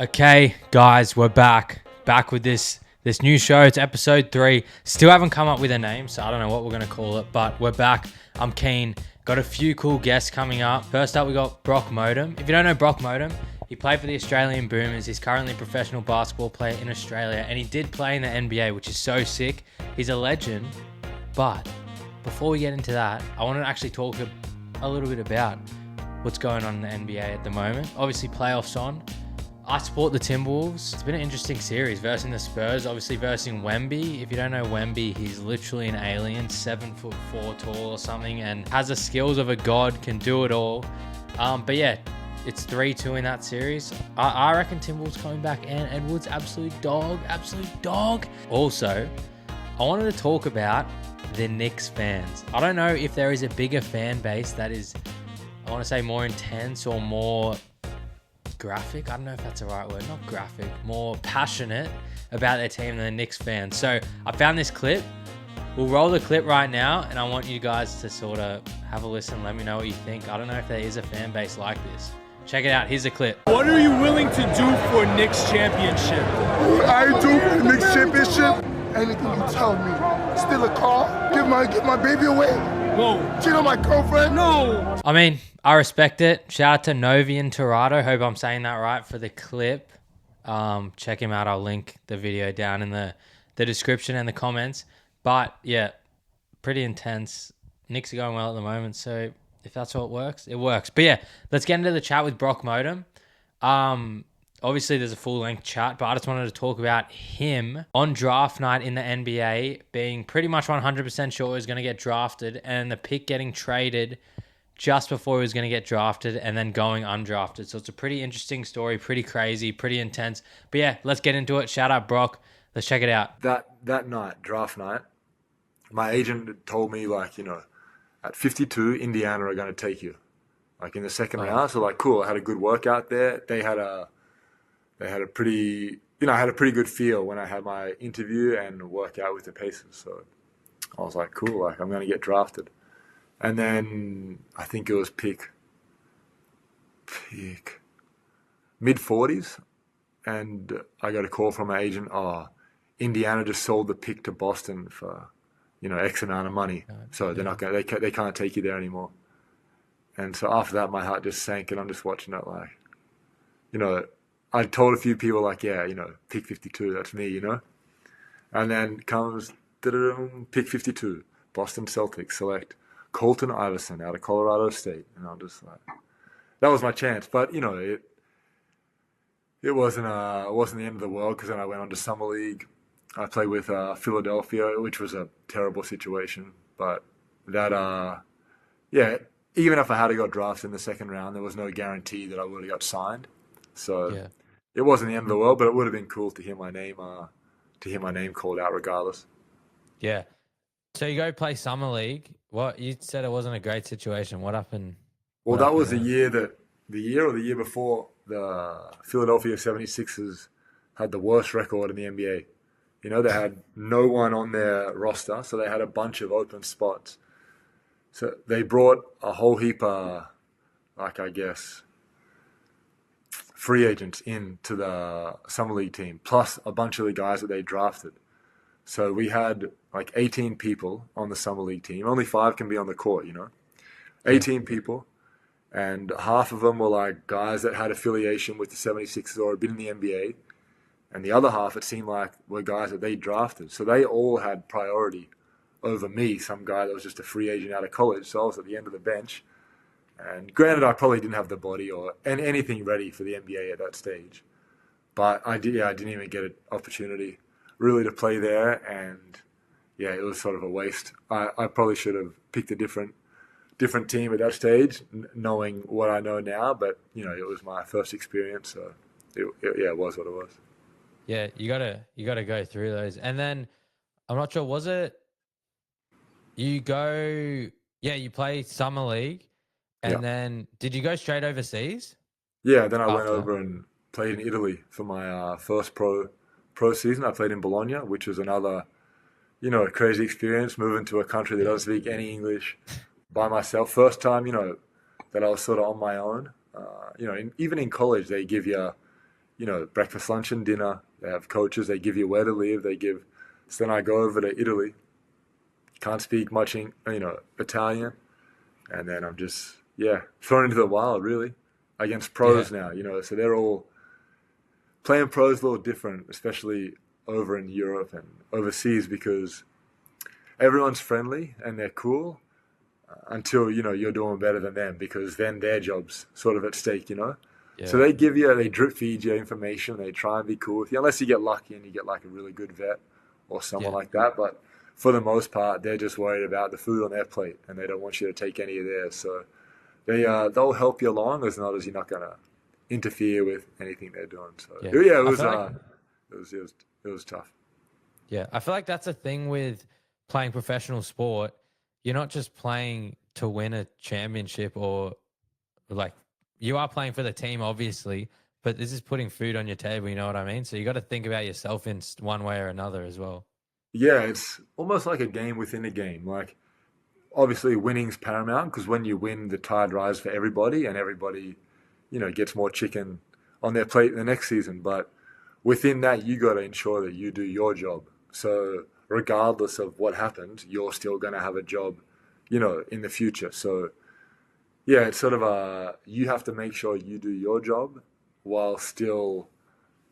Okay, guys, we're back with this new show. It's episode 3. Still haven't come up with a name, so I don't know what we're gonna call it, but we're back. I'm keen. Got a few cool guests coming up. First up, we got Brock Motum. If you don't know Brock Motum, he played for the Australian Boomers. He's currently a professional basketball player in Australia, and he did play in the NBA, which is so sick. He's a legend. But before we get into that, I want to actually talk a little bit about what's going on in the NBA at the moment. Obviously, playoffs on. I support the Timberwolves. It's been an interesting series versing the Spurs, obviously versing Wemby. If you don't know Wemby, he's literally an alien, 7'4" tall or something, and has the skills of a god, can do it all. But yeah, it's 3-2 in that series. I reckon Timberwolves coming back, and Edwards, absolute dog. Also, I wanted to talk about the Knicks fans. I don't know if there is a bigger fan base that is, I want to say, more intense or more graphic. I don't know if that's the right word. Not graphic. More passionate about their team than the Knicks fans. So I found this clip. We'll roll the clip right now, and I want you guys to sort of have a listen. Let me know what you think. I don't know if there is a fan base like this. Check it out. Here's a clip. What are you willing to do for Knicks championship? What I do for the Knicks championship? Anything you tell me. Steal a car? Give my baby away? Whoa. Cheat on my girlfriend? No. I mean, I respect it. Shout out to Novian Torado. Hope I'm saying that right for the clip. Check him out. I'll link the video down in the description and the comments. But yeah, pretty intense. Knicks are going well at the moment, so if that's what works, it works. But yeah, let's get into the chat with Brock Motum. Obviously, there's a full-length chat, but I just wanted to talk about him on draft night in the NBA being pretty much 100% sure he was going to get drafted, and the pick getting traded just before he was going to get drafted and then going undrafted. So it's a pretty interesting story, pretty crazy, pretty intense. But yeah, let's get into it. Shout out Brock. Let's check it out. That night, draft night, my agent told me, at 52, Indiana are going to take you, in the second round. So cool. I had a good workout there. They had a pretty, I had a pretty good feel when I had my interview and workout with the Pacers. So I was like, cool, I'm going to get drafted. And then I think it was pick mid-40s. And I got a call from my agent, Indiana just sold the pick to Boston for, X amount of money. So they're not going they can't take you there anymore. And so after that, my heart just sank, and I'm just watching it I told a few people pick 52, that's me, And then comes pick 52, Boston Celtics select Colton Iverson out of Colorado State. And I'm just that was my chance. But, it wasn't the end of the world, because then I went on to Summer League. I played with Philadelphia, which was a terrible situation. But that, even if I had got drafted in the second round, there was no guarantee that I would have got signed. So yeah. It wasn't the end of the world, but it would have been cool to hear my name called out regardless. Yeah. So you go play Summer League. What you said, it wasn't a great situation. What happened? Well, that was the year before the Philadelphia 76ers had the worst record in the NBA. They had no one on their roster, so they had a bunch of open spots. So they brought a whole heap of, free agents into the Summer League team, plus a bunch of the guys that they drafted. So we had 18 people on the Summer League team. Only 5 can be on the court, 18 people. And half of them were guys that had affiliation with the 76ers or had been in the NBA. And the other half, it seemed were guys that they drafted. So they all had priority over me, some guy that was just a free agent out of college. So I was at the end of the bench. And granted, I probably didn't have the body or anything ready for the NBA at that stage. But I didn't even get an opportunity really to play there. And yeah, it was sort of a waste. I probably should have picked a different team at that stage, knowing what I know now. But, it was my first experience. So it was what it was. Yeah, you gotta go through those. And then, I'm not sure, was it you play Summer League? And then, did you go straight overseas? Yeah, then I went over and played in Italy for my first pro season. I played in Bologna, which was another, crazy experience, moving to a country that doesn't speak any English by myself. First time, that I was sort of on my own. Even in college, they give you, breakfast, lunch, and dinner. They have coaches. They give you where to live. So then I go over to Italy. Can't speak much, Italian, and then I'm just thrown into the wild really against pros now. So they're all playing pros a little different, especially over in Europe and overseas, because everyone's friendly and they're cool until you're doing better than them, because then their job's sort of at stake. So they drip feed you information. They try and be cool with you, unless you get lucky and you get like a really good vet or someone like that. But for the most part, they're just worried about the food on their plate, and they don't want you to take any of theirs. So they'll help you along as long as you're not gonna interfere with anything they're doing. So it was tough. Yeah, I feel like that's a thing with playing professional sport. You're not just playing to win a championship, or like, you are playing for the team, obviously, but this is putting food on your table. You know what I mean? So you got to think about yourself in one way or another as well. Yeah, it's almost like a game within a game. Like, obviously winning's paramount, because when you win, the tide rises for everybody, and everybody, gets more chicken on their plate the next season. But within that, you got to ensure that you do your job. So regardless of what happens, you're still going to have a job, in the future. So yeah, it's sort of you have to make sure you do your job while still,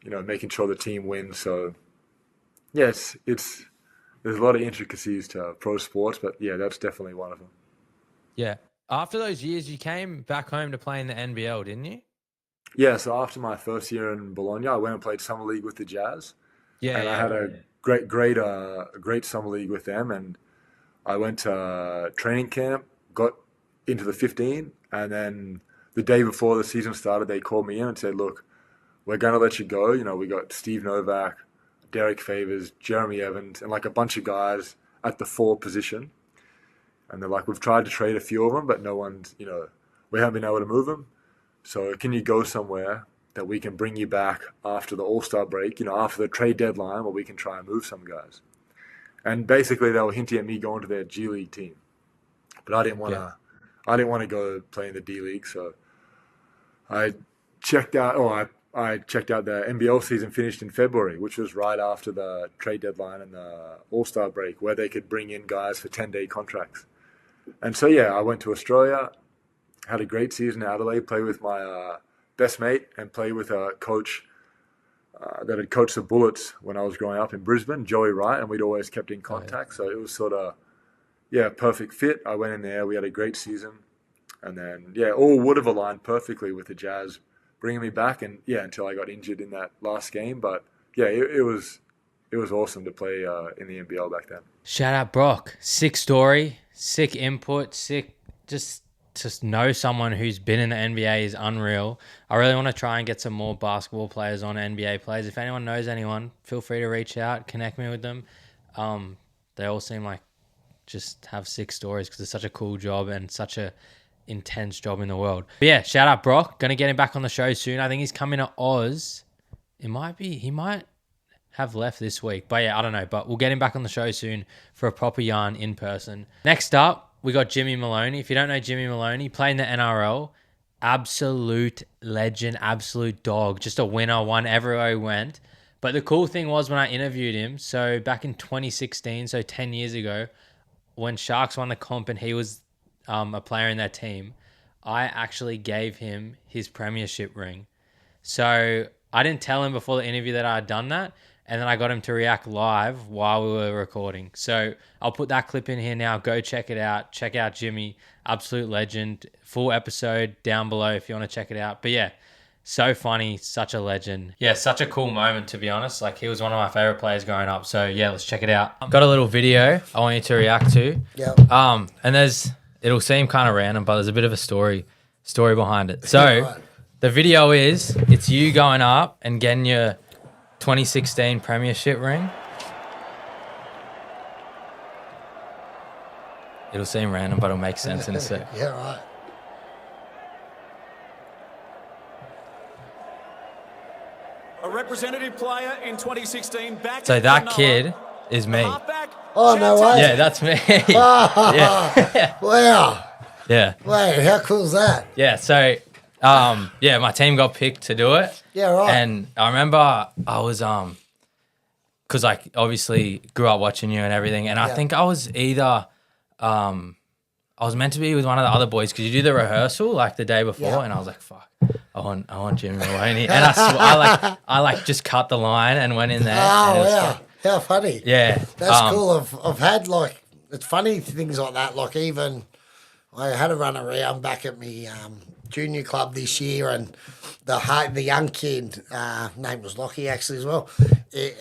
making sure the team wins. So yes, there's a lot of intricacies to pro sports, but yeah, that's definitely one of them. Yeah. After those years, you came back home to play in the NBL, didn't you? Yeah, so after my first year in Bologna, I went and played summer league with the Jazz. Yeah, and I had a great summer league with them, and I went to training camp, got into the 15, and then the day before the season started, they called me in and said, "Look, we're going to let you go. We got Steve Novak, Derek Favors, Jeremy Evans, and like a bunch of guys at the 4 position." And they're like, "We've tried to trade a few of them, but no one's, we haven't been able to move them. So can you go somewhere that we can bring you back after the All-Star break, after the trade deadline, where we can try and move some guys?" And basically they were hinting at me going to their G League team. But I didn't want to go play in the D League. So I checked out the NBL season finished in February, which was right after the trade deadline and the All-Star break, where they could bring in guys for 10-day contracts. And so, I went to Australia, had a great season in Adelaide, played with my best mate, and played with a coach that had coached the Bullets when I was growing up in Brisbane, Joey Wright, and we'd always kept in contact. So it was sort of, perfect fit. I went in there, we had a great season. And then, all would have aligned perfectly with the Jazz bringing me back, and until I got injured in that last game. But it was awesome to play in the NBL back then. Shout out Brock, sick story, sick input, sick. Just know someone who's been in the NBA is unreal. I really want to try and get some more basketball players on, NBA players. If anyone knows anyone, feel free to reach out, connect me with them. They all seem like just have sick stories, because it's such a cool job and such a intense job in the world. But shout out Brock. Gonna get him back on the show soon. I think he's coming to Oz. He might have left this week, but I don't know. But we'll get him back on the show soon for a proper yarn in person. Next up, we got Jimmy Maloney. If you don't know Jimmy Maloney, played in the NRL, absolute legend, absolute dog, just a winner, won everywhere he went. But the cool thing was, when I interviewed him, so back in 2016, so 10 years ago, when Sharks won the comp and he was a player in their team, I actually gave him his premiership ring. So I didn't tell him before the interview that I had done that, and then I got him to react live while we were recording. So I'll put that clip in here now. Go check it out. Check out Jimmy, absolute legend. Full episode down below if you want to check it out. But so funny, such a legend. Such a cool moment, to be honest. Like, he was one of my favorite players growing up. So let's check it out. Got a little video I want you to react to. And it'll seem kind of random, but there's a bit of a story behind it. So the video it's you going up and getting your 2016 Premiership ring. It'll seem random, but it'll make sense in a sec. Yeah, right. A representative player in 2016. So that kid is me. Oh, no way. Yeah, that's me. Wow. Yeah. Wow, how cool is that? Yeah, so my team got picked to do it. Yeah, right. And I remember I was because like obviously grew up watching you and everything, and I think I was either I was meant to be with one of the other boys because you do the rehearsal like the day before, and I was like, "Fuck, I want James Maloney," and I like just cut the line and went in there. Oh, wow. How funny. Yeah. That's cool. I've had, like, it's funny things like that. Like, even I had a run around back at me junior club this year, and the young kid, name was Lachie actually as well,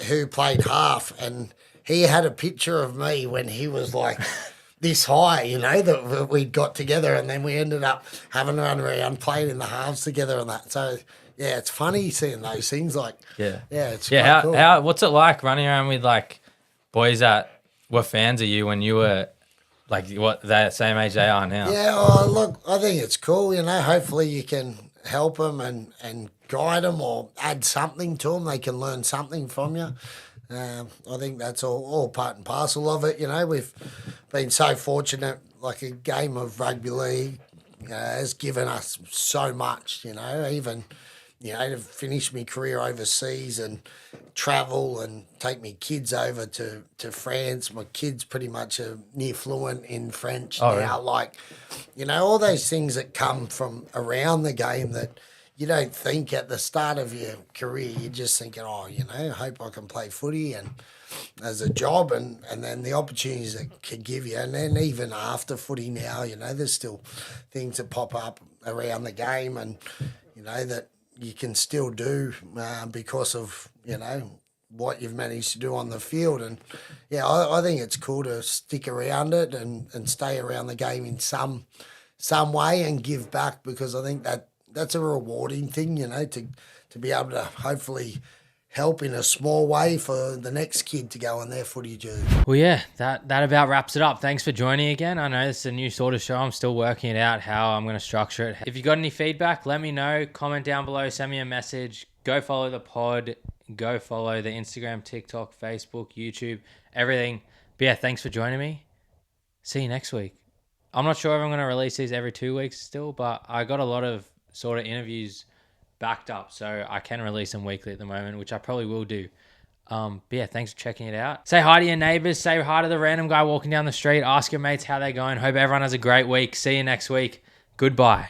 who played half, and he had a picture of me when he was like this high, you know, that we'd got together, and then we ended up having a run around playing in the halves together and that. So, yeah, it's funny seeing those things. Like, it's quite cool. What's it like running around with like boys that were fans of you when you were like what the same age they are now? Yeah, look, I think it's cool. You know, hopefully you can help them and guide them or add something to them. They can learn something from you. I think that's all part and parcel of it. You know, we've been so fortunate. Like a game of rugby league has given us so much. You know, even to finish my career overseas and travel and take my kids over to France. My kids pretty much are near fluent in French now. Really? Like, all those things that come from around the game that you don't think at the start of your career. You're just thinking, I hope I can play footy and as a job and then the opportunities that could give you. And then even after footy now, there's still things that pop up around the game and, that you can still do because of, what you've managed to do on the field. And, I think it's cool to stick around it and stay around the game in some way and give back, because I think that's a rewarding thing, to be able to hopefully help in a small way for the next kid to go on their footy journey. Well, yeah, that about wraps it up. Thanks for joining again. I know this is a new sort of show. I'm still working it out how I'm going to structure it. If you got any feedback, let me know. Comment down below. Send me a message. Go follow the pod. Go follow the Instagram, TikTok, Facebook, YouTube, everything. But yeah, thanks for joining me. See you next week. I'm not sure if I'm going to release these every 2 weeks still, but I got a lot of sort of interviews backed up, so I can release them weekly at the moment, which I probably will do. But yeah, thanks for checking it out. Say hi to your neighbors. Say hi to the random guy walking down the street. Ask your mates how they're going. Hope everyone has a great week. See you next week. Goodbye.